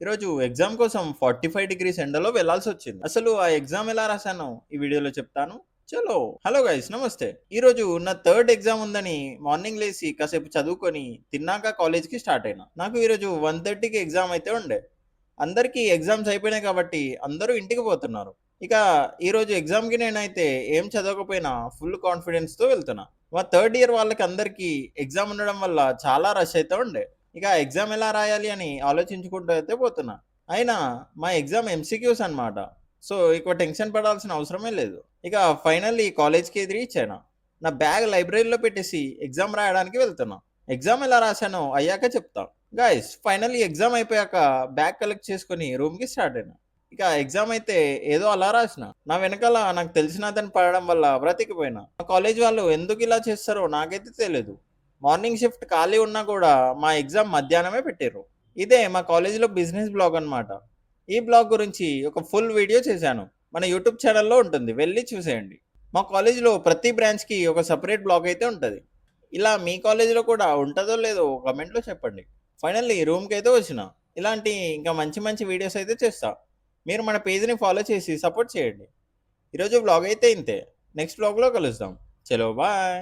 ఈరోజు ఎగ్జామ్ కోసం 45 డిగ్రీస్ ఎండలో వెళ్ళాల్సొచ్చింది. అసలు ఆ ఎగ్జామ్ ఎలా రాసానో ఈ వీడియోలో చెప్తాను. చలో! హలో గైస్ నమస్తే. ఈరోజు నా థర్డ్ ఎగ్జామ్ ఉందని మార్నింగ్ లేసి కాసేపు చదువుకొని తిన్నాక కాలేజ్‌కి స్టార్ట్ అయినా. నాకు ఈరోజు 1:30కి ఎగ్జామ్ అయితే ఉండే. అందరికీ ఎగ్జామ్స్ అయిపోయినాయి కాబట్టి అందరూ ఇంటికి పోతున్నారు. ఇక ఈరోజు ఎగ్జామ్‌కి నేనైతే ఏం చదవకపోయినా ఫుల్ కాన్ఫిడెన్స్‌తో వెళ్తున్నా. మా థర్డ్ ఇయర్ వాళ్ళకి అందరికీ ఎగ్జామ్ ఉండడం వల్ల చాలా రష్ అయితే ఉండే. ఇక ఎగ్జామ్ ఎలా రాయాలి అని ఆలోచించుకుంటూ అయితే పోతున్నా. అయినా మా ఎగ్జామ్ ఎంసీక్యూస్ అనమాట. సో, ఎక్కువ టెన్షన్ పడాల్సిన అవసరమే లేదు. ఇక ఫైనల్లీ కాలేజ్‌కి రీచ్ అయినా. నా బ్యాగ్ లైబ్రరీలో పెట్టేసి ఎగ్జామ్ రాయడానికి వెళ్తున్నా. ఎగ్జామ్ ఎలా రాసానో అయ్యాక చెప్తా. గైస్ ఫైనల్లీ ఎగ్జామ్ అయిపోయాక బ్యాగ్ కలెక్ట్ చేసుకొని రూమ్‌కి స్టార్ట్ అయినా. ఇక ఎగ్జామ్ అయితే ఏదో అలా రాసిన. నా వెనకాల నాకు తెలిసిన అతను పడడం వల్ల బ్రతికిపోయినా. మా కాలేజ్ వాళ్ళు ఎందుకు ఇలా చేస్తారో నాకైతే తెలీదు. మార్నింగ్ షిఫ్ట్ ఖాళీ ఉన్నా కూడా మా ఎగ్జామ్ మధ్యాహ్నమే పెట్టిర్రు. ఇదే మా కాలేజీలో బిజినెస్ బ్లాగ్ అన్నమాట. ఈ బ్లాగ్ గురించి ఒక ఫుల్ వీడియో చేశాను. మన యూట్యూబ్ ఛానెల్‌లో ఉంటుంది. వెళ్లి చూసేయండి. మా కాలేజీలో ప్రతి బ్రాంచ్‌కి ఒక సెపరేట్ బ్లాగ్ అయితే ఉంటది. ఇలా మీ కాలేజీలో కూడా ఉంటదో లేదో కామెంట్‌లో చెప్పండి. ఫైనల్లీ రూమ్‌కైతే వచ్చిన. ఇలాంటి ఇంకా మంచి మంచి వీడియోస్ అయితే చేస్తా. మీరు మన పేజ్‌ని ఫాలో చేసి సపోర్ట్ చేయండి. ఈరోజు వ్లాగ్ అయితే ఇంతే. నెక్స్ట్ వ్లాగ్‌లో కలుద్దాం. చలో బాయ్.